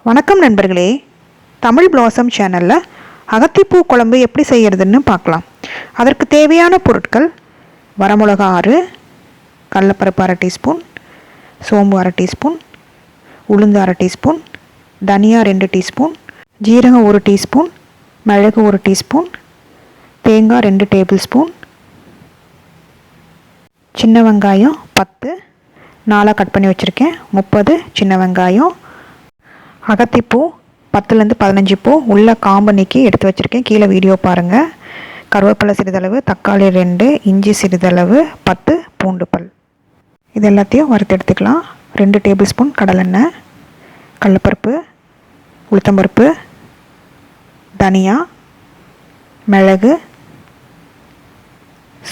வணக்கம் நண்பர்களே, தமிழ் பிளாசம் சேனலில் அகத்திப்பூ குழம்பு எப்படி செய்கிறதுன்னு பார்க்கலாம். அதற்கு தேவையான பொருட்கள்: வரமிளகா 6, கடலைப்பருப்பு 1/2 டீஸ்பூன், சோம்பு 1/2 டீஸ்பூன், உளுந்து 1/2 டீஸ்பூன், தனியா 2 டீஸ்பூன், ஜீரகம் 1 டீஸ்பூன், மிளகு 1 டீஸ்பூன், தேங்காய் 2 டேபிள் ஸ்பூன், சின்ன வெங்காயம் 10 4 கட் பண்ணி வச்சுருக்கேன், 30 சின்ன வெங்காயம், அகத்திப்பூ 10லேருந்து 15 பூ உள்ள காம்பு நீக்கி எடுத்து வச்சுருக்கேன், கீழே வீடியோ பாருங்கள். கருவேப்பிலை சிறிதளவு, தக்காளி 2, இஞ்சி சிறிதளவு, 10 பூண்டு பல். இது எல்லாத்தையும் வறுத்து எடுத்துக்கலாம். 2 டேபிள் ஸ்பூன் கடலெண்ணெய், கடலைப்பருப்பு, உளுத்தம்பருப்பு, தனியா, மிளகு,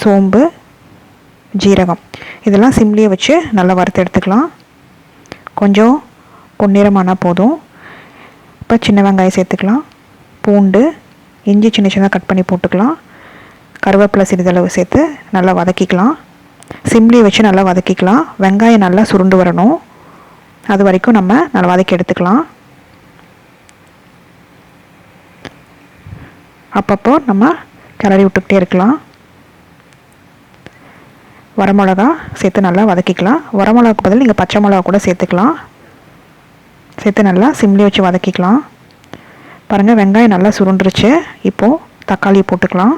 சோம்பு, ஜீரகம் இதெல்லாம் சிம்லேயே வச்சு நல்லா வறுத்து எடுத்துக்கலாம். கொஞ்சம் பொன்னிறமானால் போதும். இப்போ சின்ன வெங்காயம் சேர்த்துக்கலாம், பூண்டு, இஞ்சி சின்ன சின்னதாக கட் பண்ணி போட்டுக்கலாம், கருவேப்பிலை சிறிதளவு சேர்த்து நல்லா வதக்கிக்கலாம். சிம்லேயே வச்சு நல்லா வதக்கிக்கலாம். வெங்காயம் நல்லா சுருண்டு வரணும், அது வரைக்கும் நம்ம நல்லா வதக்கி எடுத்துக்கலாம். அப்பப்போ நம்ம கிளறி விட்டுக்கிட்டே இருக்கலாம். வரமிளகா சேர்த்து நல்லா வதக்கிக்கலாம். வரமிளகாக்கு பதில் நீங்கள் பச்சை மிளகா கூட சேர்த்துக்கலாம். சேர்த்து நல்லா சிம்லேயே வச்சு வதக்கிக்கலாம். பாருங்கள், வெங்காயம் நல்லா சுருண்டுருச்சு. இப்போது தக்காளி போட்டுக்கலாம்.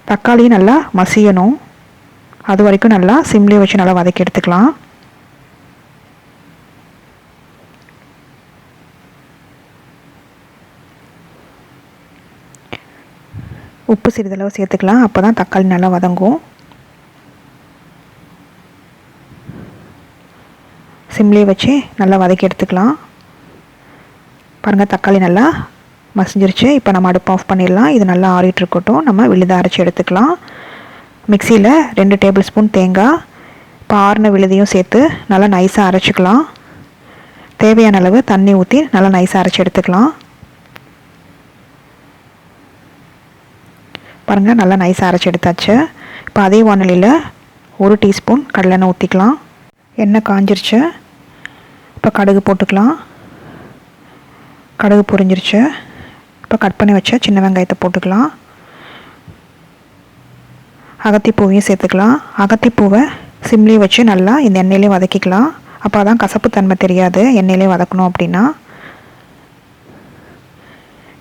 தக்காளி நல்லா மசியணும், அது வரைக்கும் நல்லா சிம்லேயே வச்சு நல்லா வதக்கி எடுத்துக்கலாம். உப்பு சிறிதளவு சேர்த்துக்கலாம், அப்போ தான் தக்காளி நல்லா வதங்கும். சிம்லேயே வச்சு நல்லா வதக்கி எடுத்துக்கலாம். பாருங்கள், தக்காளி நல்லா மசிஞ்சிருச்சு. இப்போ நம்ம அடுப்பு ஆஃப் பண்ணிடலாம். இது நல்லா ஆறிட்டு இருக்கட்டும். நம்ம விழுதை அரைச்சி எடுத்துக்கலாம். மிக்சியில் 2 டேபிள் ஸ்பூன் தேங்காய், இப்போ ஆறின விழுதையும் சேர்த்து நல்லா நைஸாக அரைச்சிக்கலாம். தேவையான அளவு தண்ணி ஊற்றி நல்லா நைஸாக அரைச்சி எடுத்துக்கலாம். பாருங்கள், நல்லா நைஸாக அரைச்சி எடுத்தாச்சு. இப்போ அதே வானலியில் 1 டீஸ்பூன் கடலெண்ணெய் ஊற்றிக்கலாம். எண்ணெய் காஞ்சிருச்சு. இப்போ கடுகு போட்டுக்கலாம். கடுகு பொரிஞ்சிருச்சு. இப்போ கட் பண்ணி வச்ச சின்ன வெங்காயத்தை போட்டுக்கலாம். அகத்திப்பூவையும் சேர்த்துக்கலாம். அகத்திப்பூவை சிம்லேயே வச்சு நல்லா இந்த எண்ணெயிலே வதக்கிக்கலாம். அப்போ தான் கசப்பு தன்மை தெரியாது, எண்ணெயிலே வதக்கணும் அப்படின்னா.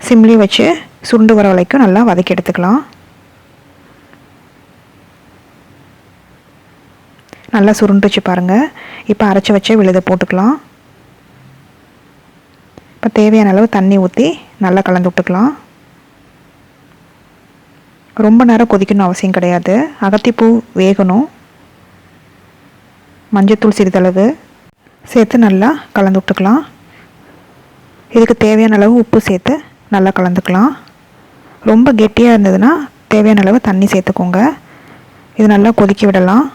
சிம்லேயே வச்சு சுருண்டு வர வரைக்கும் நல்லா வதக்கி எடுத்துக்கலாம். நல்லா சுருண்டுச்சு பாருங்கள். இப்போ அரைச்சி வச்சு விழுதை போட்டுக்கலாம். இப்போ தேவையான அளவு தண்ணி ஊற்றி நல்லா கலந்து விட்டுக்கலாம். ரொம்ப நேரம் கொதிக்கணும் அவசியம் கிடையாது, அகத்திப்பூ வேகணும். மஞ்சத்தூள் சிறிதளவு சேர்த்து நல்லா கலந்து விட்டுக்கலாம். இதுக்கு தேவையான அளவு உப்பு சேர்த்து நல்லா கலந்துக்கலாம். ரொம்ப கெட்டியாக இருந்ததுன்னா தேவையான அளவு தண்ணி சேர்த்துக்கோங்க. இது நல்லா கொதிக்க விடலாம்.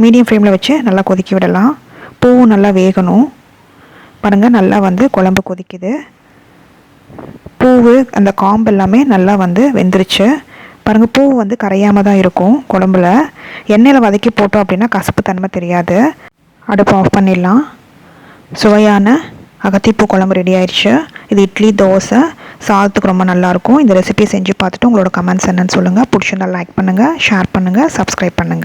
மீடியம் ஃப்ளேமில் வச்சு நல்லா கொதிக்க விடலாம். பூவும் நல்லா வேகணும். பாருங்கள், நல்லா குழம்பு கொதிக்குது. பூவு அந்த காம்பு எல்லாமே நல்லா வெந்துருச்சு. பாருங்கள், பூ கரையாமல் தான் இருக்கும் குழம்புல. எண்ணெயில் வதக்கி போட்டோம் அப்படின்னா கசப்பு தன்மை தெரியாது. அடுப்பு ஆஃப் பண்ணிடலாம். சுவையான அகத்திப்பூ குழம்பு ரெடி ஆயிடுச்சு. இது இட்லி, தோசை, சாதத்துக்கு ரொம்ப நல்லாயிருக்கும். இந்த ரெசிபி செஞ்சு பார்த்துட்டு உங்களோட கமெண்ட்ஸ் என்னன்னு சொல்லுங்கள். பிடிச்சிருந்தா லைக் பண்ணுங்கள், ஷேர் பண்ணுங்கள், சப்ஸ்கிரைப் பண்ணுங்கள்.